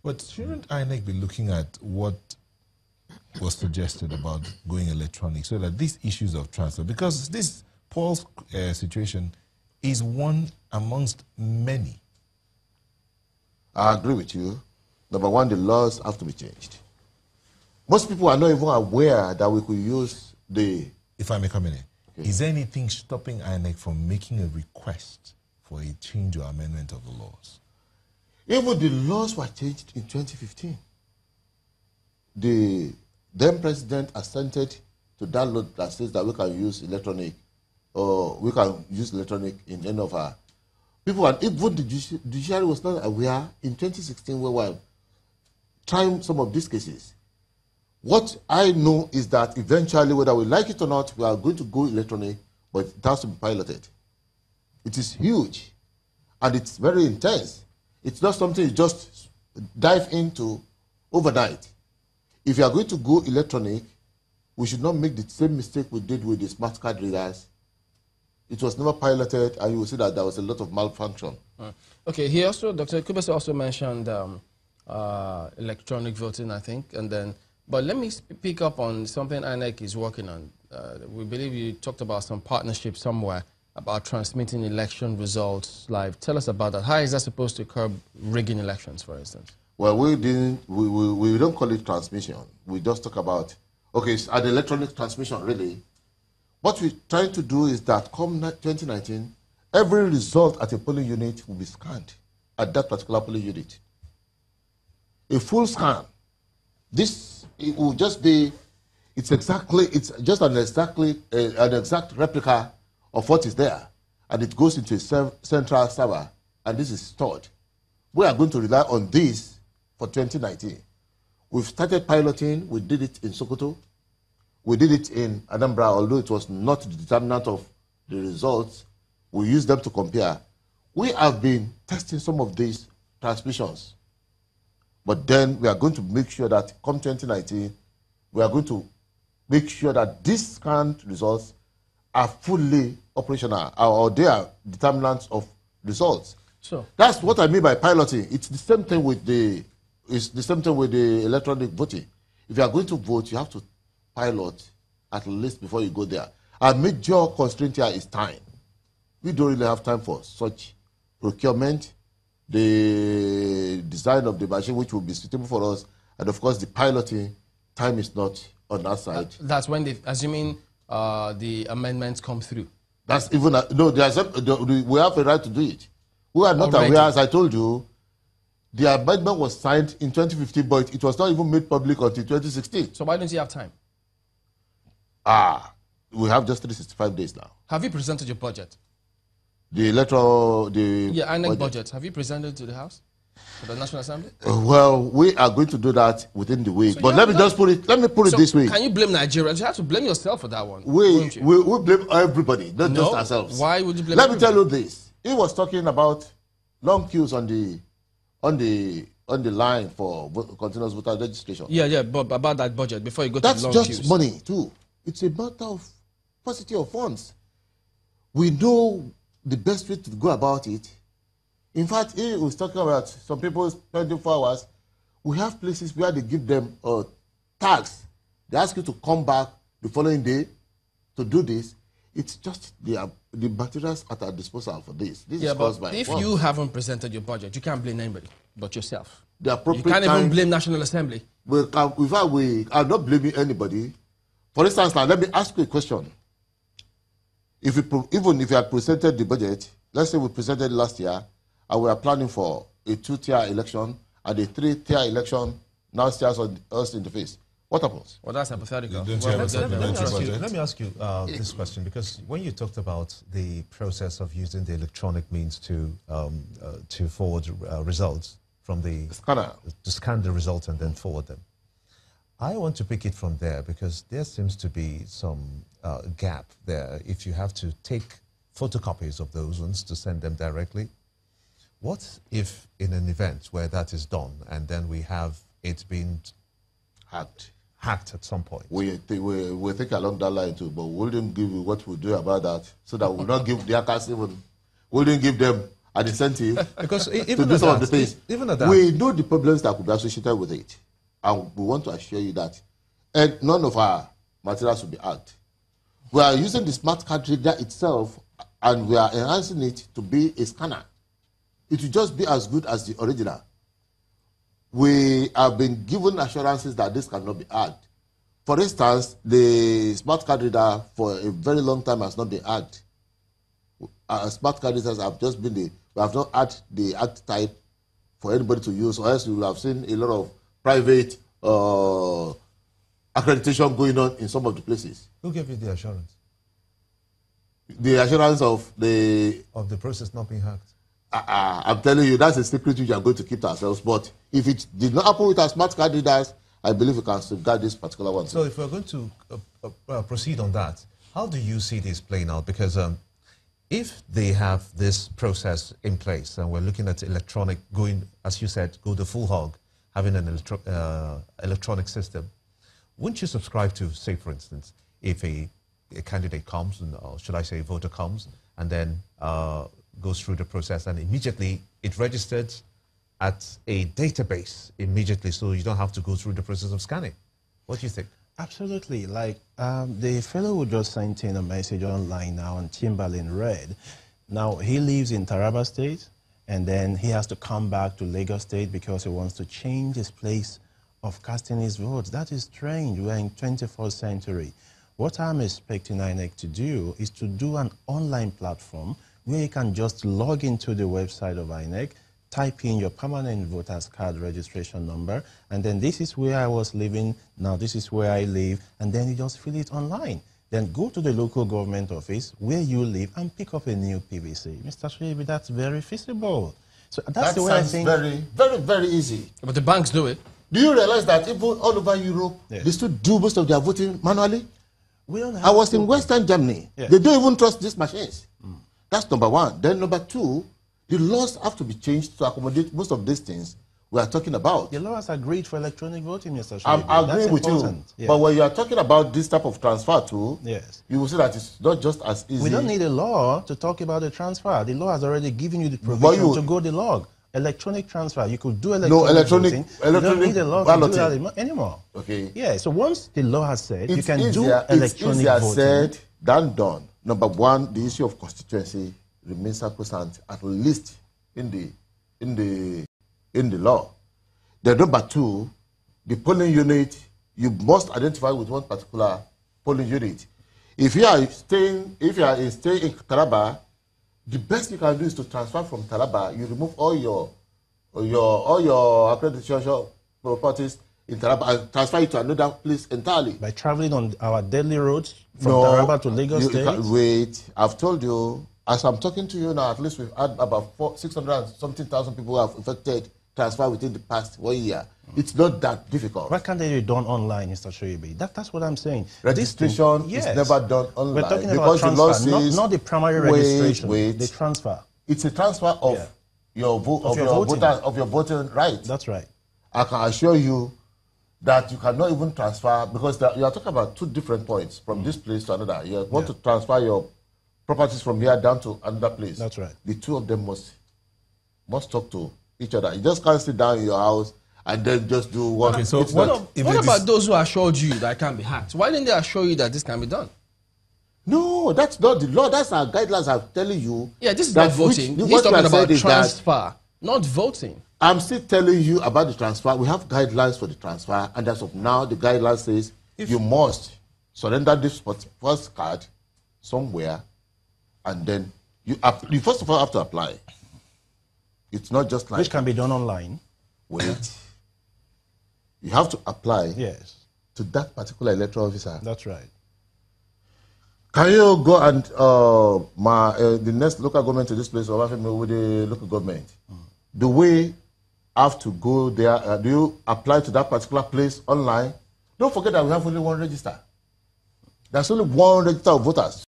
But shouldn't INEC be looking at what was suggested about going electronic so that these issues of transfer, because this Paul's situation is one amongst many. I agree with you. Number one, the laws have to be changed. Most people are not even aware that we could use the... If I may come in here, okay. Is there anything stopping INEC from making a request for a change or amendment of the laws? Even the laws were changed in 2015. The then president assented to that law that says that we can use electronic, or we can use electronic in any of our people. And even the judiciary was not aware in 2016 when we were trying some of these cases. What I know is that eventually, whether we like it or not, we are going to go electronic, but it has to be piloted. It is huge, and it's very intense. It's not something you just dive into overnight. If you are going to go electronic, we should not make the same mistake we did with the smart card readers. It was never piloted, and you will see that there was a lot of malfunction. Okay, he also, Dr. Kubese also mentioned electronic voting, I think, and then, but let me pick up on something INEC is working on. We believe you talked about some partnership somewhere about transmitting election results live. Tell us about that. How is that supposed to curb rigging elections, for instance? Well, we don't call it transmission. We just talk about, okay, it's an electronic transmission, really. What we're trying to do is that come 2019, every result at a polling unit will be scanned at that particular polling unit. A full scan. This, it will just be, it's just an exact replica of what is there. And it goes into a central server, and this is stored. We are going to rely on this for 2019. We've started piloting. We did it in Sokoto. We did it in Anambra, although it was not the determinant of the results. We used them to compare. We have been testing some of these transmissions. But then we are going to make sure that come 2019, we are going to make sure that these scanned results are fully operational, or they are determinants of results. So that's what I mean by piloting. It's the same thing with the electronic voting. If you are going to vote, you have to pilot at least before you go there. Our major constraint here is time. We don't really have time for such procurement, the design of the machine, which will be suitable for us, and of course the piloting. Time is not on our side. That's when, assuming the amendments come through. That's even no. We have a right to do it. We are not aware, as I told you. The amendment was signed in 2015, but it was not even made public until 2016. So why don't you have time? We have just 365 days now. Have you presented your budget? INEC budget. Have you presented to the House, to the National Assembly? Well, we are going to do that within the week. So but let me put it this way. Can you blame Nigerians? You have to blame yourself for that one. We blame everybody, not just ourselves. Why would you blame? Let me tell you this. He was talking about long queues on the line for continuous voter registration. Yeah, but about that budget before you go to the long queues. That's just money too. It's a matter of paucity of funds. We know the best way to go about it. In fact, he was talking about some people spending 4 hours. We have places where they give them tags. They ask you to come back the following day to do this. It's just the materials at our disposal for this. This is caused by if you haven't presented your budget, you can't blame anybody but yourself. The appropriate you can't even blame National Assembly. We are not blaming anybody. For instance, now let me ask you a question. Even if you had presented the budget, let's say we presented last year, and we are planning for a 2-tier election, and a 3-tier election now stares us in the face. What happens? Well, that's hypothetical. Let me ask you this question, because when you talked about the process of using the electronic means to forward results from the scanner, to scan the results and then forward them, I want to pick it from there because there seems to be some gap there. If you have to take photocopies of those ones to send them directly, what if in an event where that is done and then we have it being hacked at some point? We think along that line too, but we wouldn't give you what we do about that, so that we'll not give the hackers even, we wouldn't give them an incentive Because to even do at some of the that, things. even at that, We know the problems that could be associated with it. And we want to assure you that none of our materials will be hacked. We are using the smart card reader itself, and we are enhancing it to be a scanner. It will just be as good as the original. We have been given assurances that this cannot be hacked. For instance, the smart card reader for a very long time has not been hacked. Smart card readers have just been we have not had the hacked type for anybody to use, or else you will have seen a lot of private accreditation going on in some of the places. who gave you the assurance The assurance of the process not being hacked? I'm telling you, that's a secret which we are going to keep to ourselves. But if it did not happen with our smart card readers, I believe we can safeguard this particular one. So if we're going to proceed on that, how do you see this playing out? Because if they have this process in place and we're looking at electronic going, as you said, go the full hog, having an electronic system, wouldn't you subscribe to, say, for instance, if a candidate comes, or should I say a voter comes, and then goes through the process and immediately it registered at a database immediately, so you don't have to go through the process of scanning? What do you think? Absolutely. Like the fellow who just sent in a message online now on Timberlane Red. Now, he lives in Taraba State, and then he has to come back to Lagos State because he wants to change his place of casting his votes. That is strange. We're in 21st century. What I'm expecting INEC to do is to do an online platform where you can just log into the website of INEC, type in your permanent voter's card registration number, and then this is where I was living, now this is where I live, and then you just fill it online. Then go to the local government office where you live and pick up a new PVC. Mr. Soyebi, that's very feasible. So that's the way I think. Very, very, very easy. But the banks do it. Do you realize that even all over Europe, Yes. they still do most of their voting manually? We don't have I was to- in Western Germany. Yeah. They don't even trust these machines. That's number one. Then number two, the laws have to be changed to accommodate most of these things we are talking about. The law has agreed for electronic voting, Mr. I'm Soyebi. That's agreeing with you. important. Yeah. But when you are talking about this type of transfer too, Yes. you will see that it's not just as easy. We don't need a law to talk about the transfer. The law has already given you the provision to go the log. Electronic transfer. You could do electronic voting. You don't need a law to do that anymore. Okay. Yeah, so once the law has said you can do It's electronic easier voting. said than done. Number one, the issue of constituency remains sacrosanct, at least in the law. Then number two, the polling unit, you must identify with one particular polling unit. If you are staying in Taraba, the best you can do is to transfer from Taraba. You remove all your accreditation properties in Taraba and transfer it to another place entirely. By traveling on our deadly roads from Taraba to Lagos you State. can wait. I've told you, as I'm talking to you now, at least we've had about 600 and something thousand people who have effected transfer within the past 1 year. It's not that difficult. Why can't they be done online, Mr. Soyebi? That's what I'm saying. Registration is never done online. We're talking because about the law transfer, says, not the primary registration. Wait. The transfer. It's a transfer of your voting right. That's right. I can assure you that you cannot even transfer, because you are talking about two different points from this place to another. You want to transfer your properties from here down to another place. That's right. The two of them must talk to each other. You just can't sit down in your house and then just do one. Okay, so What about those who assured you that it can be hacked? Why didn't they assure you that this can be done? No, that's not the law. That's our guidelines. I'm telling you. Yeah, this is not voting. He's talking about transfer, not voting. I'm still telling you about the transfer. We have guidelines for the transfer, and as of now, the guideline says you must surrender this first card somewhere, and then you first of all have to apply. It's not just like... Which can be done online. Wait. You have to apply to that particular electoral officer. That's right. Can you go and the next local government to this place, or with the local government? Do we have to go there? Do you apply to that particular place online? Don't forget that we have only one register. There's only one register of voters.